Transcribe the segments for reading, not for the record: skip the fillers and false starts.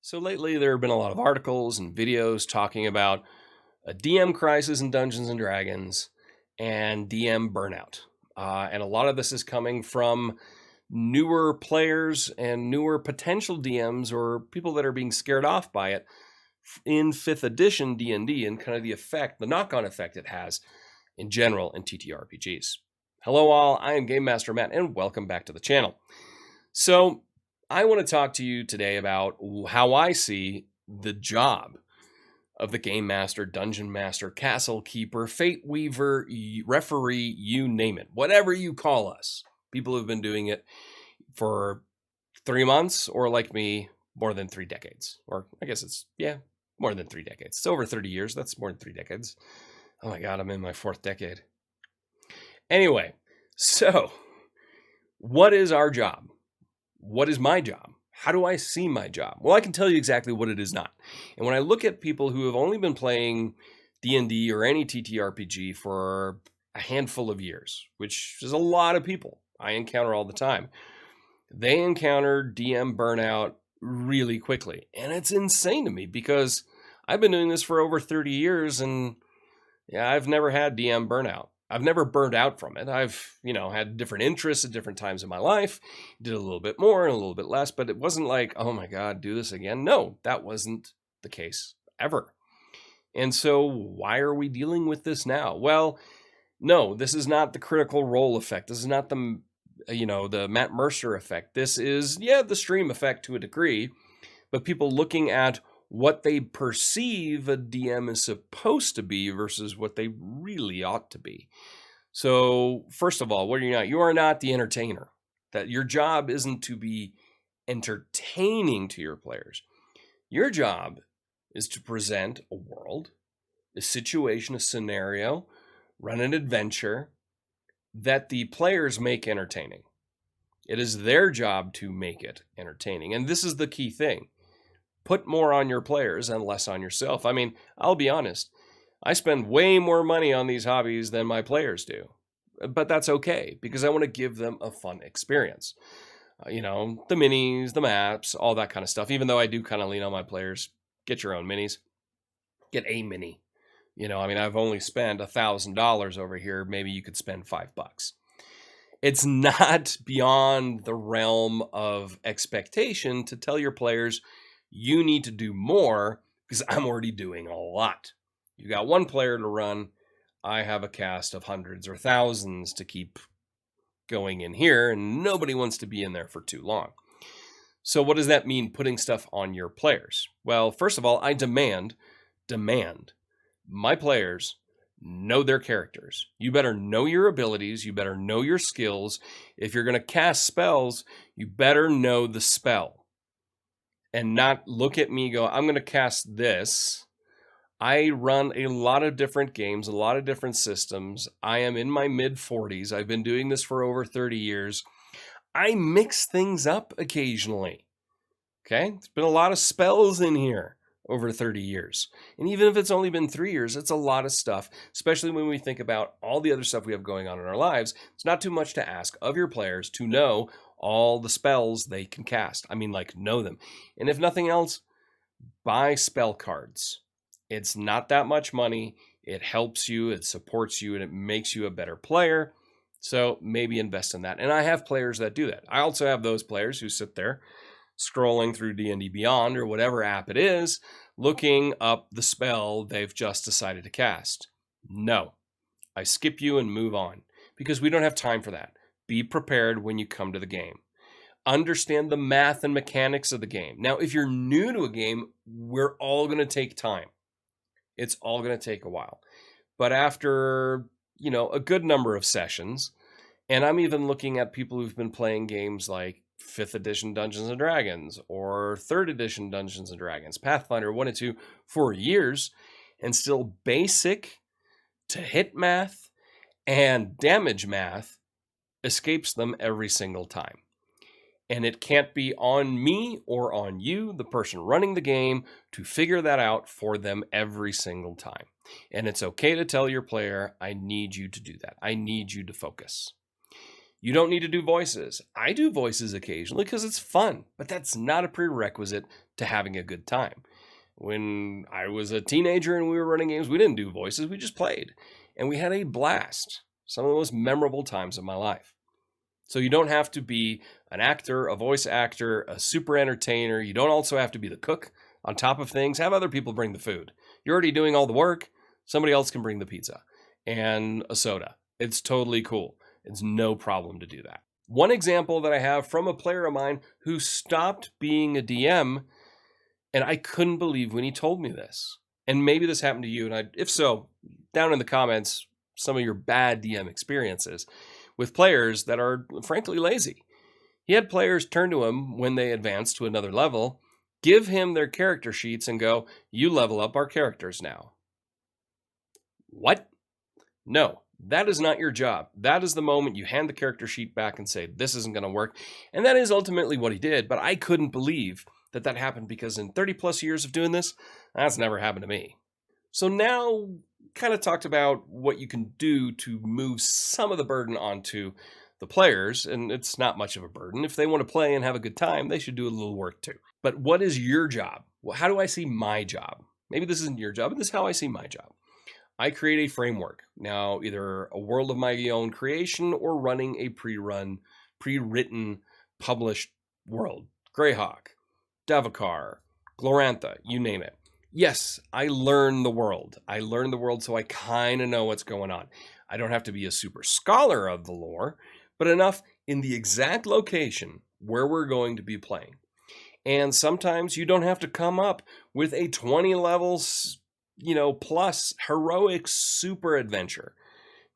So lately, there have been a lot of articles and videos talking about a DM crisis in Dungeons and Dragons and DM burnout. And a lot of this is coming from newer players and newer potential DMs or people that are being scared off by it in 5th edition D&D and kind of the effect, the knock-on effect it has in general in TTRPGs. Hello all, I am Game Master Matt and welcome back to the channel. So I want to talk to you today about how I see the job of the Game Master, Dungeon Master, Castle Keeper, Fate Weaver, Referee, you name it. Whatever you call us. People have been doing it for 3 months or like me, more than 3 decades. Or I guess it's, more than 3 decades. It's over 30 years. That's more than 3 decades. Oh my God, I'm in my 4th decade. Anyway, so what is our job? What is my job? How do I see my job? Well, I can tell you exactly what it is not. And when I look at people who have only been playing D&D or any TTRPG for a handful of years, which is a lot of people I encounter all the time, they encounter DM burnout really quickly. And it's insane to me because I've been doing this for over 30 years and I've never had DM burnout. I've never burned out from it. I've, had different interests at different times in my life, did a little bit more and a little bit less, but it wasn't like, oh my God, do this again. No, that wasn't the case ever. And so why are we dealing with this now? Well, no, this is not the Critical Role effect. This is not the Matt Mercer effect. This is, the stream effect to a degree, but people looking at what they perceive a DM is supposed to be versus what they really ought to be. So, first of all, what are you not? You are not the entertainer. That your job isn't to be entertaining to your players. Your job is to present a world, a situation, a scenario, run an adventure that the players make entertaining. It is their job to make it entertaining. And this is the key thing. Put more on your players and less on yourself. I mean, I'll be honest. I spend way more money on these hobbies than my players do. But that's okay, because I want to give them a fun experience. The minis, the maps, all that kind of stuff. Even though I do kind of lean on my players. Get your own minis. Get a mini. I've only spent $1,000 over here. Maybe you could spend $5. It's not beyond the realm of expectation to tell your players, you need to do more because I'm already doing a lot. You got one player to run. I have a cast of hundreds or thousands to keep going in here, and nobody wants to be in there for too long. So what does that mean, putting stuff on your players? Well, first of all, I demand my players know their characters. You better know your abilities. You better know your skills. If you're going to cast spells, you better know the spell. And not look at me go, I'm going to cast this. I run a lot of different games, a lot of different systems. I am in my mid-40s. I've been doing this for over 30 years. I mix things up occasionally. Okay? There's been a lot of spells in here over 30 years. And even if it's only been 3 years, it's a lot of stuff, especially when we think about all the other stuff we have going on in our lives. It's not too much to ask of your players to know all the spells they can cast. Know them. And if nothing else, buy spell cards. It's not that much money. It helps you, it supports you, and it makes you a better player. So maybe invest in that. And I have players that do that. I also have those players who sit there scrolling through D&D Beyond or whatever app it is, looking up the spell they've just decided to cast. No, I skip you and move on because we don't have time for that. Be prepared when you come to the game. Understand the math and mechanics of the game. Now, if you're new to a game, we're all going to take time. It's all going to take a while. But after, a good number of sessions, and I'm even looking at people who've been playing games like 5th edition Dungeons and Dragons or 3rd edition Dungeons and Dragons, Pathfinder 1 and 2 for years, and still basic to hit math and damage math escapes them every single time. And it can't be on me or on you, the person running the game, to figure that out for them every single time. And it's okay to tell your player, I need you to do that. I need you to focus. You don't need to do voices. I do voices occasionally because it's fun, but that's not a prerequisite to having a good time. When I was a teenager and we were running games, we didn't do voices, we just played. And we had a blast. Some of the most memorable times of my life. So you don't have to be an actor, a voice actor, a super entertainer. You don't also have to be the cook on top of things. Have other people bring the food. You're already doing all the work. Somebody else can bring the pizza and a soda. It's totally cool. It's no problem to do that. One example that I have from a player of mine who stopped being a DM, and I couldn't believe when he told me this. And maybe this happened to you, and if so, down in the comments, some of your bad DM experiences with players that are frankly lazy. He had players turn to him when they advanced to another level, give him their character sheets and go, "You level up our characters now." What? No, that is not your job. That is the moment you hand the character sheet back and say, "This isn't going to work." And that is ultimately what he did, but I couldn't believe that happened because in 30 plus years of doing this, that's never happened to me. So now, kind of talked about what you can do to move some of the burden onto the players, and it's not much of a burden. If they want to play and have a good time, they should do a little work too. But what is your job? Well, how do I see my job? Maybe this isn't your job, but this is how I see my job. I create a framework. Now, either a world of my own creation or running a pre-written, published world. Greyhawk, Davokar, Glorantha, you name it. Yes, I learn the world. I learn the world so I kind of know what's going on. I don't have to be a super scholar of the lore, but enough in the exact location where we're going to be playing. And sometimes you don't have to come up with a 20 levels, plus heroic super adventure.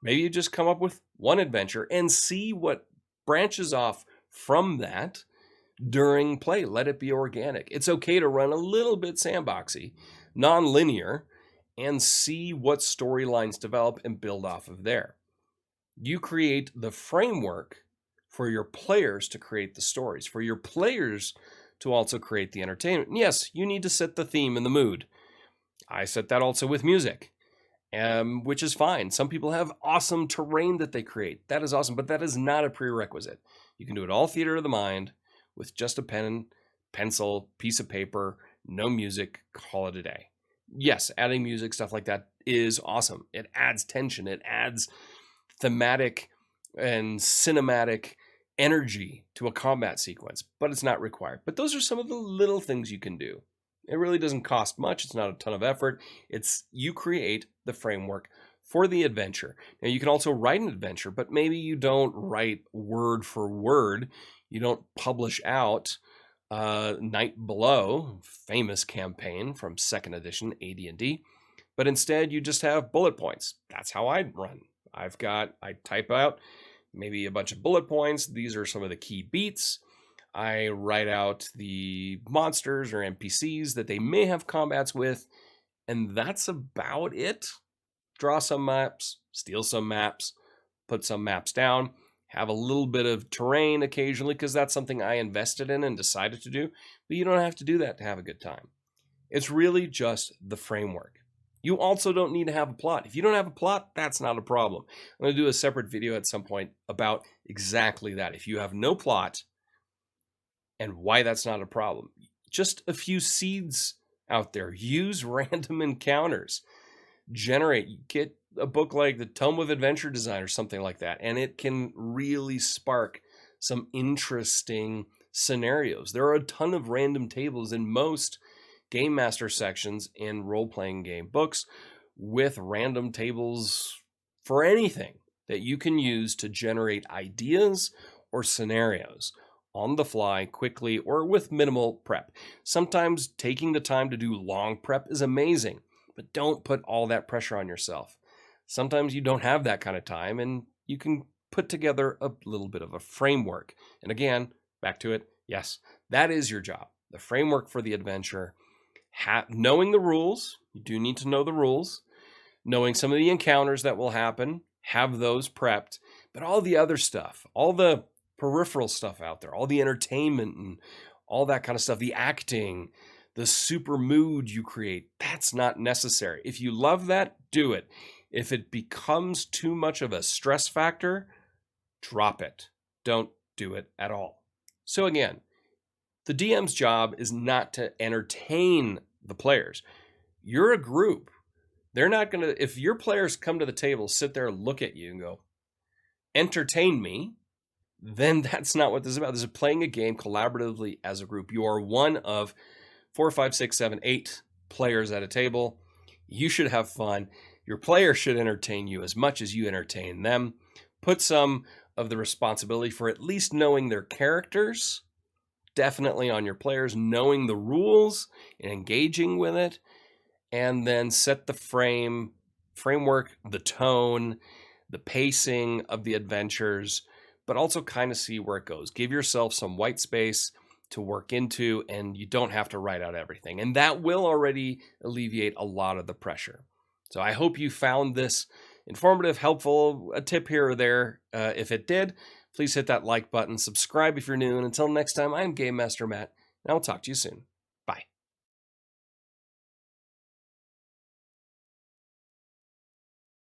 Maybe you just come up with one adventure and see what branches off from that during play. Let it be organic. It's okay to run a little bit sandboxy, non-linear, and see what storylines develop and build off of there. You create the framework for your players to create the stories, for your players to also create the entertainment. And yes, you need to set the theme and the mood. I set that also with music, which is fine. Some people have awesome terrain that they create. That is awesome, but that is not a prerequisite. You can do it all theater of the mind with just a pen, pencil, piece of paper, no music, call it a day. Yes, adding music, stuff like that is awesome. It adds tension. It adds thematic and cinematic energy to a combat sequence, but it's not required. But those are some of the little things you can do. It really doesn't cost much. It's not a ton of effort. It's you create the framework for the adventure. Now, you can also write an adventure, but maybe you don't write word for word. You don't publish out Night Below, famous campaign from 2nd edition AD&D, but instead you just have bullet points. That's how I run. I type out maybe a bunch of bullet points. These are some of the key beats. I write out the monsters or NPCs that they may have combats with, and that's about it. Draw some maps, steal some maps, put some maps down, have a little bit of terrain occasionally because that's something I invested in and decided to do, but you don't have to do that to have a good time. It's really just the framework. You also don't need to have a plot. If you don't have a plot, that's not a problem. I'm going to do a separate video at some point about exactly that. If you have no plot and why that's not a problem, just a few seeds out there. Use random encounters. Get a book like the Tome of Adventure Design or something like that, and it can really spark some interesting scenarios. There are a ton of random tables in most Game Master sections in role-playing game books with random tables for anything that you can use to generate ideas or scenarios on the fly, quickly, or with minimal prep. Sometimes taking the time to do long prep is amazing, but don't put all that pressure on yourself. Sometimes you don't have that kind of time, and you can put together a little bit of a framework. And again, back to it, yes, that is your job. The framework for the adventure. Knowing the rules, you do need to know the rules. Knowing some of the encounters that will happen, have those prepped. But all the other stuff, all the peripheral stuff out there, all the entertainment and all that kind of stuff, the acting, the super mood you create, that's not necessary. If you love that, do it. If it becomes too much of a stress factor, drop it. Don't do it at all. So again, The DM's job is not to entertain the players. You're a group. They're not going to, if your players come to the table, sit there, look at you and go, entertain me, then that's not what this is about. This is playing a game collaboratively as a group. You are one of 4, 5, 6, 7, 8 players at a table. You should have fun. Your players should entertain you as much as you entertain them. Put some of the responsibility for at least knowing their characters definitely on your players, knowing the rules and engaging with it, and then set the framework, the tone, the pacing of the adventures, but also kind of see where it goes. Give yourself some white space to work into, and you don't have to write out everything. And that will already alleviate a lot of the pressure. So I hope you found this informative, helpful, a tip here or there. If it did, please hit that like button, subscribe if you're new, and until next time, I'm Game Master Matt, and I'll talk to you soon.